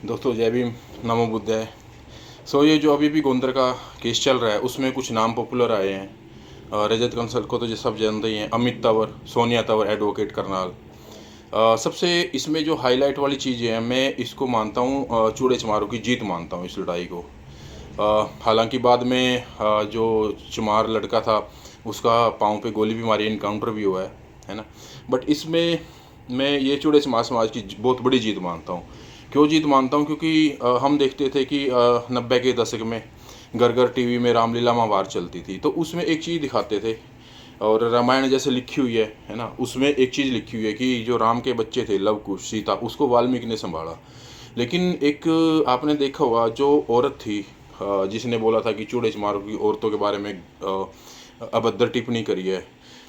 दोस्तों जय भीम, नमो बुद्धाय। ये जो अभी भी गोंदर का केस चल रहा है उसमें कुछ नाम पॉपुलर आए हैं। रजत कंसल को तो जो सब जानते ही हैं, अमित तंवर, सोनिया तंवर, एडवोकेट करनाल। सबसे इसमें जो हाईलाइट वाली चीज़ें हैं, मैं इसको मानता हूँ चूड़े चमारों की जीत मानता हूँ इस लड़ाई को। हालांकि बाद में जो चमार लड़का था उसका पाँव पे गोली भी मारी, इनकाउंटर भी हुआ है ना। बट इसमें मैं ये चूड़े चमार समाज की बहुत बड़ी जीत मानता हूँ। क्यों जीत मानता हूँ? क्योंकि हम देखते थे कि 90 के दशक में घर घर टीवी में रामलीला महाभारत चलती थी, तो उसमें एक चीज़ दिखाते थे। और रामायण जैसे लिखी हुई है ना, उसमें एक चीज़ लिखी हुई है कि जो राम के बच्चे थे लव कुश सीता, उसको वाल्मीकि ने संभाला। लेकिन एक आपने देखा होगा जो औरत थी जिसने बोला था कि चूड़े चमारों की औरतों के बारे में अभद्र टिप्पणी करी है,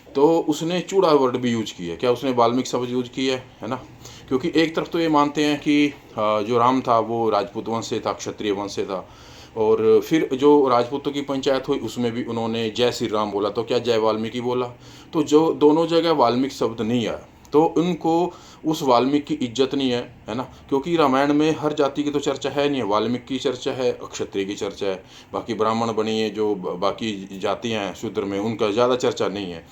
तो उसने चूड़ा वर्ड भी यूज किया है। क्या उसने वाल्मीकि शब्द यूज किया है ना? क्योंकि एक तरफ तो ये मानते हैं कि जो राम था वो राजपूत वंश से था, क्षत्रिय वंश से था। और फिर जो राजपूतों की पंचायत हुई उसमें भी उन्होंने जय श्री राम बोला, तो क्या जय वाल्मीकि बोला? तो जो दोनों जगह वाल्मीकि शब्द नहीं आया, तो उनको उस वाल्मीकि की इज्जत नहीं है ना। क्योंकि रामायण में हर जाति की तो चर्चा है नहीं है, वाल्मीकि की चर्चा है, क्षत्रिय की चर्चा है। बाकी ब्राह्मण बनी है, जो बाकी जातियाँ हैं शूद्र में, उनका ज़्यादा चर्चा नहीं है।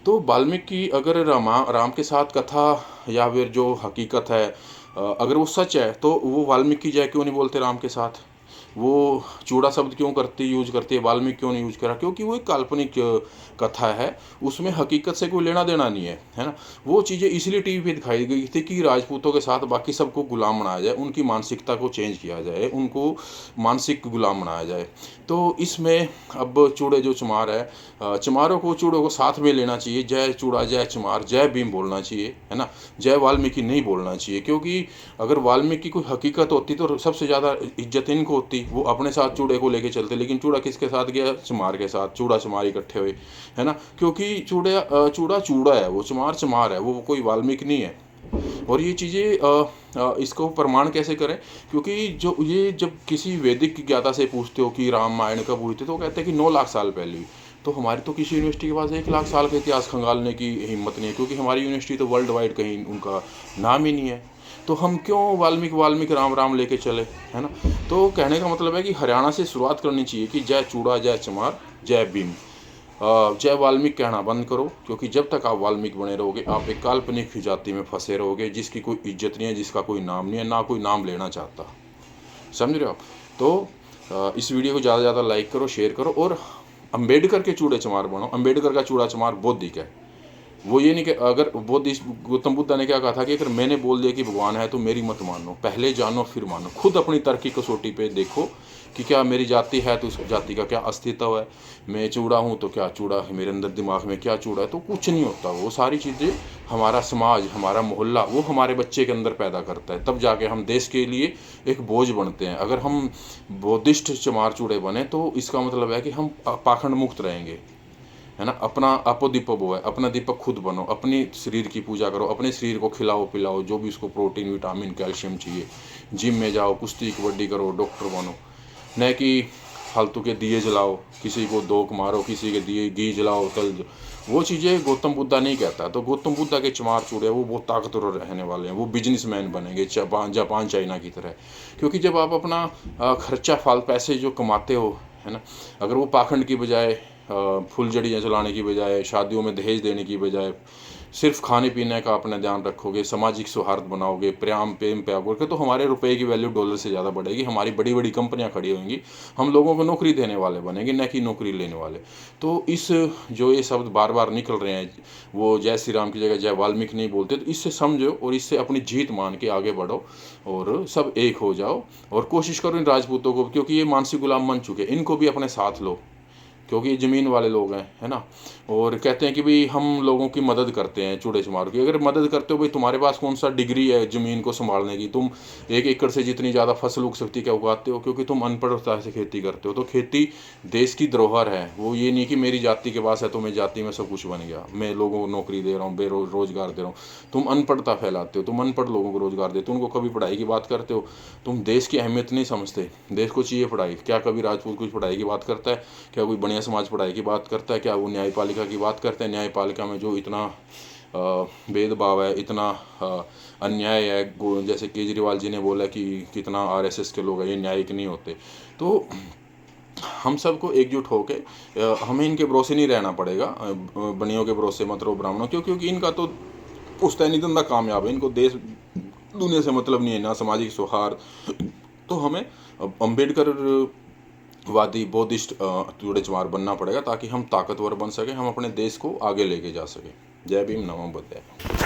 तो वाल्मीकि अगर राम के साथ कथा या फिर जो हकीकत है, अगर वो सच है, तो वो वाल्मीकि जय क्यों नहीं बोलते राम के साथ? वो चूड़ा शब्द क्यों करती यूज करती है, वाल्मीकि क्यों नहीं यूज करा? क्योंकि वो एक काल्पनिक कथा है, उसमें हकीकत से कोई लेना देना नहीं है ना। वो चीज़ें इसलिए टीवी पे दिखाई गई थी कि राजपूतों के साथ बाकी सबको गुलाम बनाया जाए, उनकी मानसिकता को चेंज किया जाए, उनको मानसिक गुलाम बनाया जाए। तो इसमें अब चूड़े जो चमार है, चमारों को चूड़ों को साथ में लेना चाहिए। जय चूड़ा, जय चमार, जय भीम बोलना चाहिए, है ना। जय वाल्मीकि नहीं बोलना चाहिए, क्योंकि अगर वाल्मीकि की कोई हकीकत होती तो सबसे ज़्यादा इज्जत इनको होती, वो अपने साथ चूड़े को लेके चलते। लेकिन चूड़ा किसके साथ गया? चमार के साथ। चूड़ा चमार इकट्ठे हुए, है ना। क्योंकि चूड़ा चूड़ा है, वो चमार चमार है, वो कोई वाल्मीकि नहीं है। और ये चीज़ें इसको प्रमाण कैसे करें? क्योंकि जो ये जब किसी वैदिक ज्ञाता से पूछते हो कि रामायण कब हुई थी, तो वो कहते हैं कि 9 लाख साल पहले हुई। तो हमारी तो किसी यूनिवर्सिटी के पास 1 लाख साल का इतिहास खंगालने की हिम्मत नहीं है, क्योंकि हमारी यूनिवर्सिटी तो वर्ल्ड वाइड कहीं उनका नाम ही नहीं है। तो हम क्यों वाल्मीकि वाल्मीकि राम राम लेके चले, है ना। तो कहने का मतलब है कि हरियाणा से शुरुआत करनी चाहिए कि जय चूड़ा, जय चमार, जय भीम। जय वाल्मीकि कहना बंद करो, क्योंकि जब तक आप वाल्मीकि बने रहोगे आप एक काल्पनिक जाति में फंसे रहोगे, जिसकी कोई इज्जत नहीं है, जिसका कोई नाम नहीं है, ना कोई नाम लेना चाहता। समझ रहे हो आप? तो इस वीडियो को ज़्यादा से ज़्यादा लाइक करो, शेयर करो, और अम्बेडकर के चूड़े चमार बनो। अम्बेडकर का चूड़ा चमार बौद्धिक है। वो ये नहीं कि अगर गौतम बुद्धा ने क्या कहा था कि अगर मैंने बोल दिया कि भगवान है तो मेरी मत मानो, पहले जानो फिर मानो। खुद अपनी तरक्की कसौटी पे देखो कि क्या मेरी जाति है तो उस जाति का क्या अस्तित्व है। मैं चूड़ा हूँ तो क्या चूड़ा है मेरे अंदर, दिमाग में क्या चूड़ा है? तो कुछ नहीं होता। वो सारी चीज़ें हमारा समाज, हमारा मोहल्ला, वो हमारे बच्चे के अंदर पैदा करता है, तब जाके हम देश के लिए एक बोझ बनते हैं। अगर हम बुद्धिस्ट चमार चूड़े बने तो इसका मतलब है कि हम पाखंड मुक्त रहेंगे, है ना। अपना अपो दीपक वो है, अपना दीपक खुद बनो, अपनी शरीर की पूजा करो, अपने शरीर को खिलाओ पिलाओ जो भी उसको प्रोटीन विटामिन कैल्शियम चाहिए। जिम में जाओ, कुश्ती कबड्डी करो, डॉक्टर बनो, न कि फालतू के दिए जलाओ, किसी को दोक मारो, किसी के दिए घी जलाओ, वो चीज़ें गौतम बुद्धा नहीं कहता। तो गौतम बुद्धा के चमार चूड़े वो बहुत ताकतवर रहने वाले हैं, वो बिजनेसमैन बनेंगे जापान चाइना की तरह। क्योंकि जब आप अपना खर्चा पैसे जो कमाते हो, है ना, अगर वो पाखंड की बजाय, फुलझड़ियाँ चलाने की बजाय, शादियों में दहेज देने की बजाय सिर्फ खाने पीने का अपना ध्यान रखोगे, सामाजिक सौहार्द बनाओगे, प्रेम प्यार करके, तो हमारे रुपए की वैल्यू डॉलर से ज़्यादा बढ़ेगी। हमारी बड़ी बड़ी कंपनियां खड़ी होंगी, हम लोगों को नौकरी देने वाले बनेंगे, न कि नौकरी लेने वाले। तो इस जो ये शब्द बार बार निकल रहे हैं, वो जय श्री राम की जगह जय वाल्मीकि नहीं बोलते, तो इससे समझो और इससे अपनी जीत मान के आगे बढ़ो और सब एक हो जाओ। और कोशिश करो इन राजपूतों को, क्योंकि ये मानसिक गुलाम बन चुके हैं, इनको भी अपने साथ लो, क्योंकि ये ज़मीन वाले लोग हैं, है ना। और कहते हैं कि भाई हम लोगों की मदद करते हैं चूड़े चमार की। अगर मदद करते हो भाई, तुम्हारे पास कौन सा डिग्री है ज़मीन को संभालने की? तुम 1 एकड़ से जितनी ज़्यादा फसल उग सकती क्या उगाते हो? क्योंकि तुम अनपढ़ता से खेती करते हो। तो खेती देश की धरोहर है। वो ये नहीं कि मेरी जाति के पास है तो मैं जाति में सब कुछ बन गया, मैं लोगों को नौकरी दे रहा हूँ, रोजगार दे रहा हूँ। तुम अनपढ़ता फैलाते हो, तुम अनपढ़ लोगों को रोजगार देते हो, उनको कभी पढ़ाई की बात करते हो? तुम देश की अहमियत नहीं समझते। देश को चाहिए पढ़ाई। क्या कभी राजपूत कुछ पढ़ाई की बात करता है? क्या कोई बढ़िया समाज पढ़ाई की बात करता है? क्या वो न्यायपालिका की बात करते हैं? न्यायपालिका में जो इतना भेदभाव है, इतना अन्याय है। जैसे केजरीवाल जी ने बोला कि कितना आरएसएस के लोग हैं, ये न्यायिक नहीं होते। तो हम सबको एकजुट होके हमें इनके भरोसे नहीं रहना पड़ेगा, बनियों के भरोसे मत रहो ब्राह्मणों, क्योंकि इनका तो पुश्तैनी धंधा कामयाब है, इनको देश दुनिया से मतलब नहीं है, ना सामाजिक सौहार्द। तो हमें अम्बेडकर वादी बौद्धिस्ट चूड़े चमार बनना पड़ेगा ताकि हम ताकतवर बन सकें, हम अपने देश को आगे लेके जा सकें। जय भीम, नमो बुद्धाय।